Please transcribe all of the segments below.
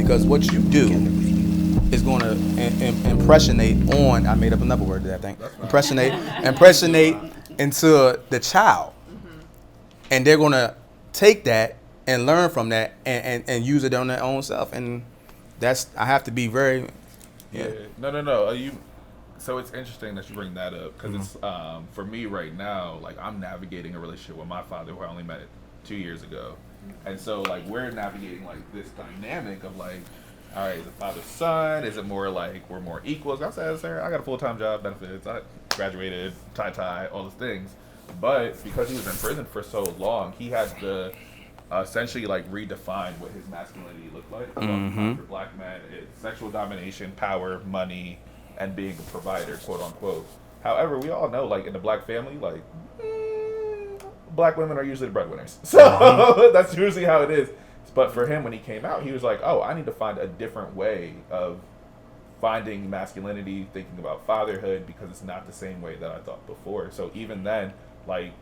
because what you do is going to impressionate on. I made up another word there, I think. Impressionate into the child, and they're going to take that and learn from that and use it on their own self. And that's, I have to be very. Yeah. No. So it's interesting that you bring that up because it's for me right now. Like I'm navigating a relationship with my father who I only met 2 years ago, and so like we're navigating like this dynamic of like, all right, is it father son? Is it more like we're more equals? I said, sir, I got a full-time job, benefits, I graduated, tie, all those things. But because he was in prison for so long, he had to essentially like redefine what his masculinity looked like. For black men, it's sexual domination, power, money, and being a provider, quote unquote. However, we all know, like in the black family, like black women are usually the breadwinners. So that's usually how it is. But for him, when he came out, he was like, oh, I need to find a different way of finding masculinity, thinking about fatherhood, because it's not the same way that I thought before. So even then, like,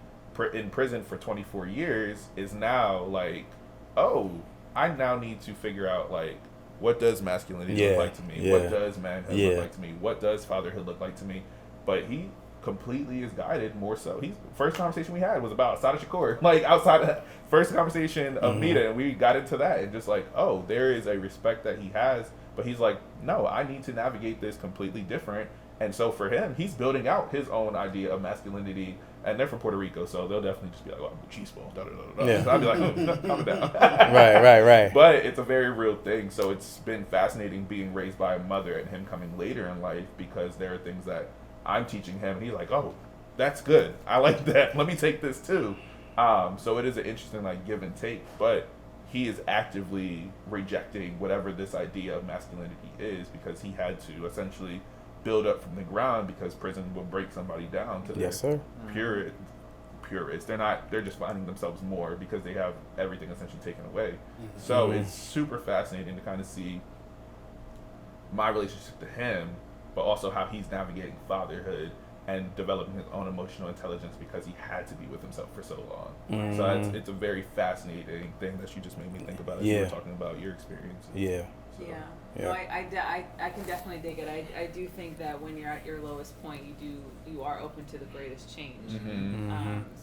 in prison for 24 years is now like, oh, I now need to figure out, like, what does masculinity look like to me? What does manhood look like to me? What does fatherhood look like to me? But he completely is guided more so. First conversation we had was about Sada Shakur, like outside of first conversation of Mita, and we got into that and just like, oh, there is a respect that he has, but he's like, no, I need to navigate this completely different. And so for him, he's building out his own idea of masculinity, and they're from Puerto Rico, so they'll definitely just be like, oh, I'm machismo, So I'll be like, oh, calm down. Right. But it's a very real thing. So it's been fascinating being raised by a mother and him coming later in life, because there are things that I'm teaching him, and he's like, oh, that's good. I like that. Let me take this too. So it is an interesting like give and take, but he is actively rejecting whatever this idea of masculinity is, because he had to essentially build up from the ground, because prison will break somebody down to their purists. They're just finding themselves more because they have everything essentially taken away. So it's super fascinating to kind of see my relationship to him, but also how he's navigating fatherhood and developing his own emotional intelligence, because he had to be with himself for so long. So it's a very fascinating thing that you just made me think about as you were talking about your experience. No, I can definitely dig it. I do think that when you're at your lowest point, you are open to the greatest change.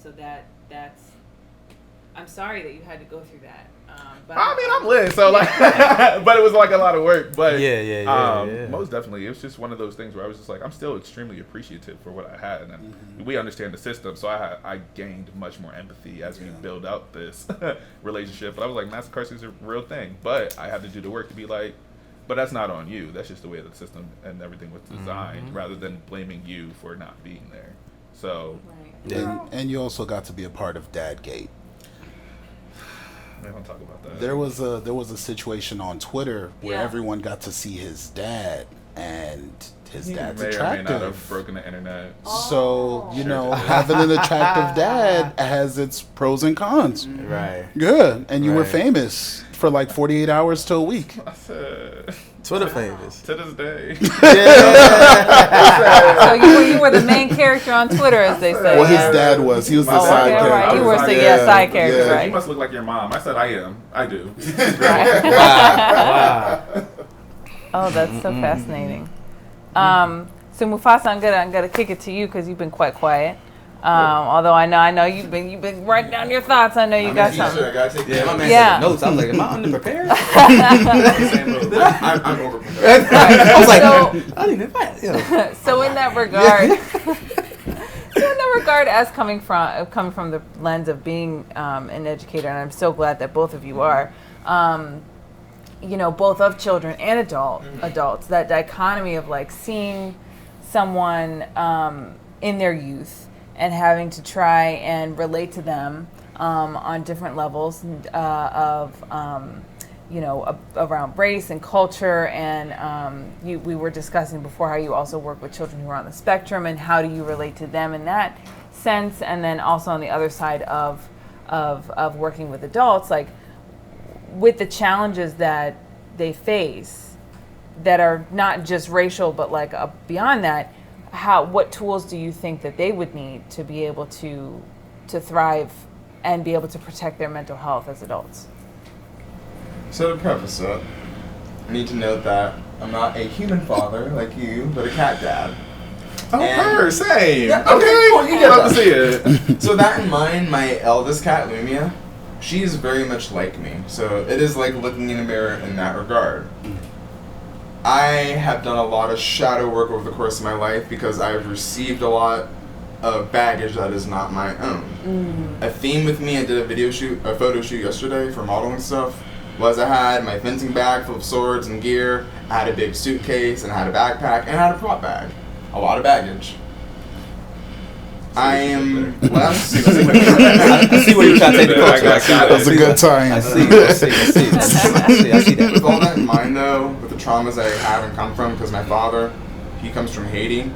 So that's. I'm sorry that you had to go through that. But I mean, I'm lit, so like, but it was like a lot of work. But yeah. Most definitely, it was just one of those things where I was just like, I'm still extremely appreciative for what I had, and we understand the system, so I gained much more empathy as we build out this relationship. But I was like, mass incarceration is a real thing, but I had to do the work to be like, but that's not on you. That's just the way the system and everything was designed, rather than blaming you for not being there. So, and you also got to be a part of Dadgate. I don't talk about that. There was a situation on Twitter where everyone got to see his dad, and his dad's may attractive. Or may not have broken the internet. So having an attractive dad has its pros and cons. Right. Good, and you were famous for like 48 hours to a week. I said, Twitter famous to this day. So you were the main character on Twier, as they say. Well, his dad was. He was the side character. Right. You were side character, right? You must look like your mom. I said, I am. I do. Wow. Oh, that's so fascinating. So Mufasa, I'm gonna kick it to you because you've been quite quiet. Although I know you've been writing down your thoughts. I know you got something. I gotta take my man took notes. I was like, am I underprepared? I'm overprepared. I was like, I didn't invite. So in that regard, as coming from the lens of being an educator, and I'm so glad that both of you are, both of children and adults, that dichotomy of like seeing someone in their youth and having to try and relate to them on different levels of around race and culture, and we were discussing before how you also work with children who are on the spectrum, and how do you relate to them in that sense, and then also on the other side of working with adults, like with the challenges that they face that are not just racial but like beyond that. What tools do you think that they would need to be able to thrive and be able to protect their mental health as adults? So to preface I need to note that I'm not a human father like you, but a cat dad. Oh, her, same. Yeah, okay, cool, you get love that. to see it. So that in mind, my eldest cat, Lumia, she is very much like me. So it is like looking in a mirror in that regard. I have done a lot of shadow work over the course of my life because I've received a lot of baggage that is not my own. A theme with me, I did a photo shoot yesterday for modeling stuff, was I had my fencing bag full of swords and gear, I had a big suitcase, and I had a backpack, and I had a prop bag. A lot of baggage. I am less. I see where you're trying to take the culture. That was a good time. I see that. With all that in mind, though, with the traumas I have and come from, because my father, he comes from Haiti.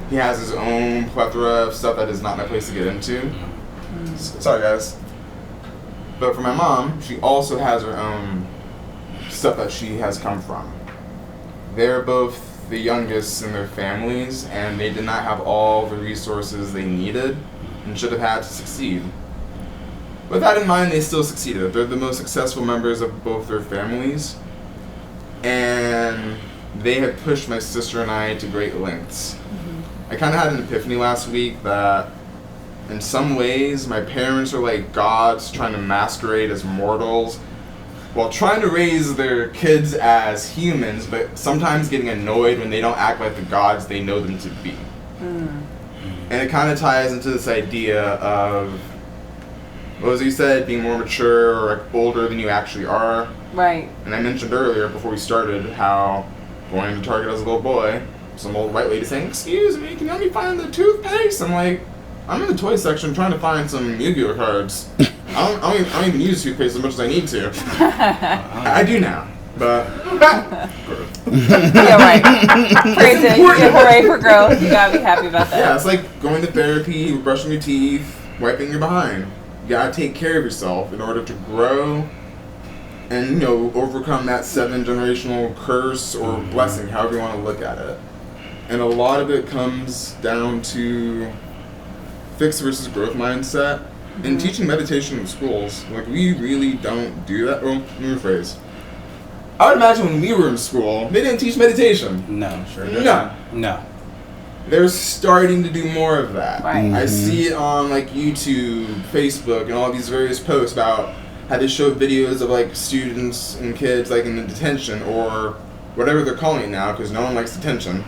He has his own plethora of stuff that is not my place to get into. Sorry, guys. But for my mom, she also has her own stuff that she has come from. They're both the youngest in their families, and they did not have all the resources they needed and should have had to succeed. With that in mind, they still succeeded. They're the most successful members of both their families, and they have pushed my sister and I to great lengths. I kind of had an epiphany last week that in some ways my parents are like gods trying to masquerade as mortals while trying to raise their kids as humans, but sometimes getting annoyed when they don't act like the gods they know them to be. And it kind of ties into this idea of, well, as you said, being more mature or like older than you actually are. Right. And I mentioned earlier before we started how going to Target as a little boy, some old white lady saying, "Excuse me, can you help me find the toothpaste?" I'm like, I'm in the toy section trying to find some Yu-Gi-Oh cards. I don't even use toothpaste as much as I need to. I do now, but Yeah, right. Praise it. You get hooray for growth. You gotta be happy about that. yeah, it's like going to therapy, brushing your teeth, wiping your behind. You gotta take care of yourself in order to grow and, you know, overcome that 7-generational curse or blessing, however you want to look at it. And a lot of it comes down to fixed versus growth mindset. And teaching meditation in schools, like, we really don't do that. Well, let me rephrase. I would imagine when we were in school, they didn't teach meditation. No, sure. No. They're starting to do more of that. Right. I see it on like YouTube, Facebook, and all these various posts about how they show videos of like students and kids like in the detention or whatever they're calling it now, because no one likes detention.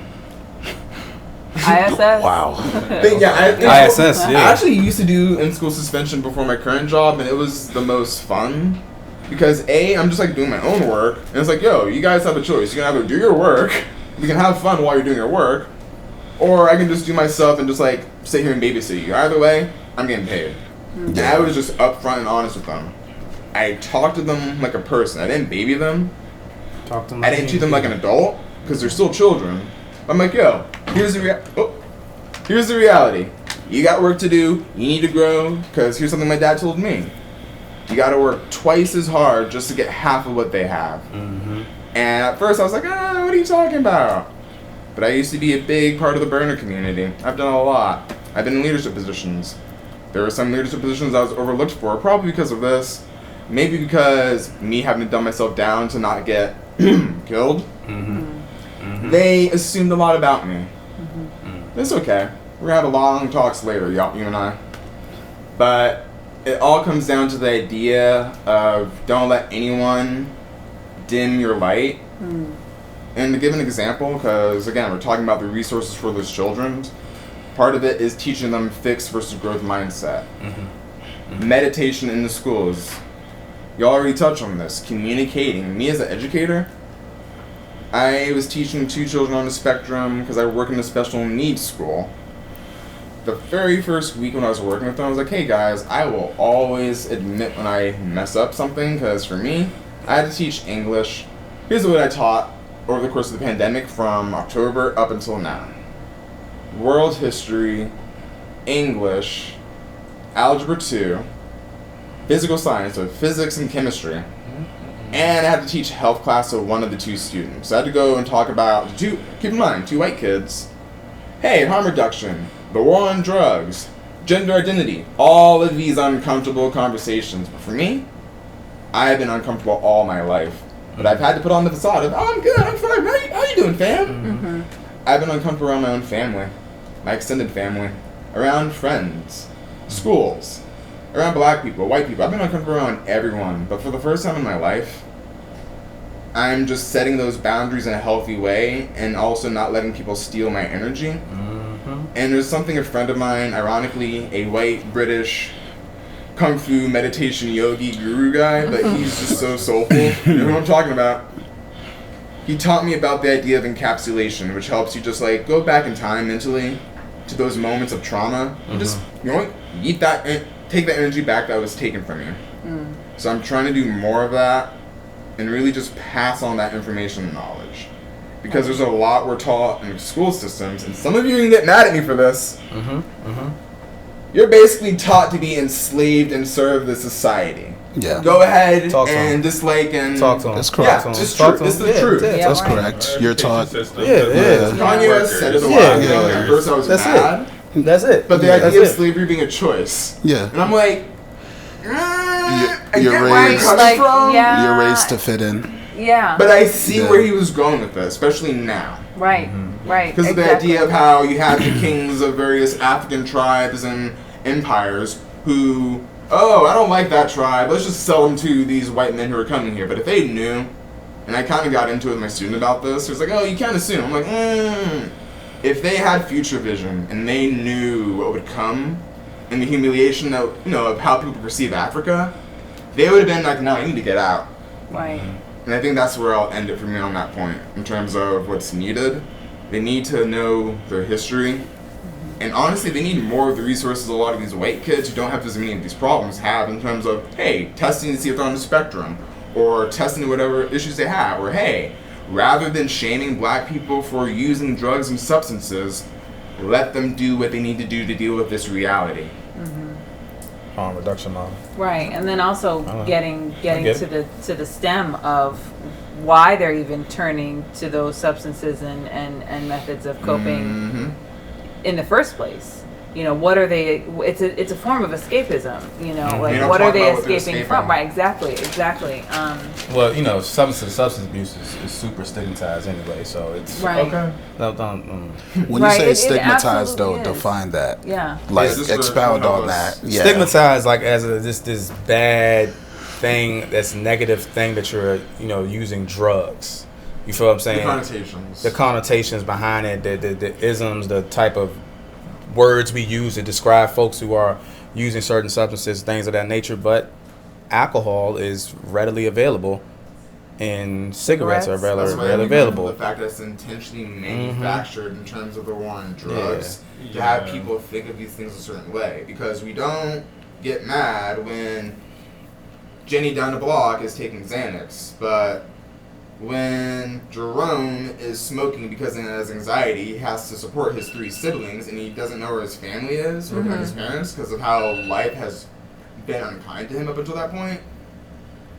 ISS. Wow. ISS, I yeah. actually used to do in-school suspension before my current job, and it was the most fun. Because A, I'm just like doing my own work, and it's like, yo, you guys have a choice. You can either do your work, you can have fun while you're doing your work, or I can just do my stuff and just like sit here and babysit you. Either way, I'm getting paid. And I was just upfront and honest with them. I talked to them like a person. I didn't baby them. I didn't treat them like an adult, because they're still children. I'm like, yo, here's the reality. You got work to do. You need to grow, because here's something my dad told me. You got to work twice as hard just to get half of what they have. And at first I was like, what are you talking about? But I used to be a big part of the burner community. I've done a lot. I've been in leadership positions. There were some leadership positions I was overlooked for, probably because of this. Maybe because me having to dumb myself down to not get killed. They assumed a lot about me. It's okay. We're gonna have a long talks later, you and I. But it all comes down to the idea of don't let anyone dim your light. And to give an example, because again, we're talking about the resources for those children, part of it is teaching them fixed versus growth mindset. Meditation in the schools. You already touched on this. Communicating. Me as an educator, I was teaching 2 children on the spectrum because I work in a special needs school. The very first week when I was working with them, I was like, hey guys, I will always admit when I mess up something, because for me, I had to teach English. Here's what I taught over the course of the pandemic from October up until now. World history, English, Algebra 2, physical science, so physics and chemistry. And I had to teach health class to one of the 2 students. So I had to go and talk about, keep in mind, 2 white kids. Hey, harm reduction, the war on drugs, gender identity, all of these uncomfortable conversations. But for me, I have been uncomfortable all my life. But I've had to put on the facade of, oh, I'm good, I'm fine. How you doing, fam? I've been uncomfortable around my own family, my extended family, around friends, schools, around black people, white people. I've been uncomfortable around everyone. But for the first time in my life, I'm just setting those boundaries in a healthy way and also not letting people steal my energy. And there's something a friend of mine, ironically, a white British kung fu meditation yogi guru guy, but he's just so soulful. You know what I'm talking about? He taught me about the idea of encapsulation, which helps you just like go back in time mentally to those moments of trauma and just, you know, eat that and take the energy back that was taken from you. So I'm trying to do more of that and really just pass on that information and knowledge. Because there's a lot we're taught in school systems, and some of you can get mad at me for this. You're basically taught to be enslaved and serve the society. Yeah. Go ahead Talk to and him. dislike and... Talk to him. That's correct. Yeah, just true. This is the truth. That's correct. You're taught. Kanye West said it a while ago. At first I was mad. That's it. But the idea of slavery being a choice. Yeah. And I'm like... You're raised, you're raised to fit in. Yeah. But I see where he was going with that, especially now. Right. Because of the idea of how you have the kings of various African tribes and empires who, oh, I don't like that tribe, let's just sell them to these white men who are coming here. But if they knew, and I kind of got into it with my student about this, it was like, oh, you can't assume. I'm like, if they had future vision and they knew what would come and the humiliation of, you know, of how people perceive Africa, they would have been like, no, I need to get out. Right. And I think that's where I'll end it for me on that point, in terms of what's needed. They need to know their history. And honestly, they need more of the resources a lot of these white kids who don't have as many of these problems have, in terms of, hey, testing to see if they're on the spectrum, or testing whatever issues they have, or hey, rather than shaming black people for using drugs and substances, let them do what they need to do to deal with this reality. Harm reduction model. Right, and then also getting to the stem of why they're even turning to those substances and methods of coping in the first place. You know, what are they? It's a form of escapism. You know, like what are they escaping from? Right, exactly. Well, you know, substance abuse is super stigmatized anyway, so it's right. okay. When you say stigmatized, though, define that. Yeah. Like expound on that. Yeah. Stigmatized, like as this bad thing, that's negative thing that you're using drugs. You feel what I'm saying? The connotations behind it, the isms, the type of words we use to describe folks who are using certain substances, things of that nature. But alcohol is readily available, and cigarettes are readily available. The fact that it's intentionally manufactured in terms of the war on drugs to have people think of these things a certain way, because we don't get mad when Jenny down the block is taking Xanax, but when Jerome is smoking because he has anxiety, he has to support his 3 siblings, and he doesn't know where his family is or his parents because of how life has been unkind to him up until that point.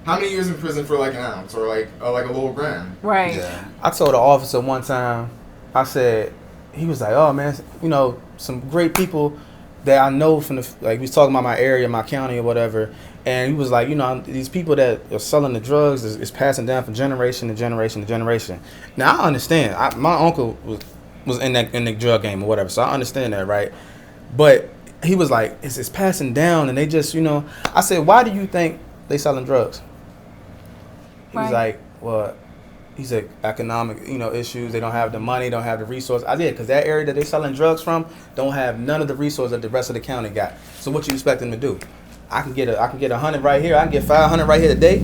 How many years in prison for like an ounce or like a little gram? Right. Yeah. I told the officer one time, I said, he was like, oh man, some great people that I know from he was talking about my area, my county or whatever. And he was like, these people that are selling the drugs is passing down from generation to generation to generation. Now I understand. My uncle was in the drug game or whatever, so I understand that, right? But he was like, it's passing down, and they just, I said, why do you think they selling drugs? He was like, well, he said economic, issues. They don't have the money, don't have the resource. I did, because that area that they selling drugs from don't have none of the resources that the rest of the county got. So what you expect them to do? I can get 100 right here. I can get 500 right here today,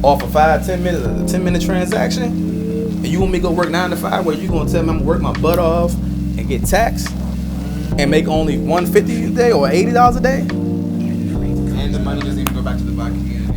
off of 5-10 minutes, a 10-minute transaction. And you want me to go work 9 to 5? Where you gonna tell me I'm gonna work my butt off and get taxed and make only $150 a day or $80 a day? And the money doesn't even go back to the black community.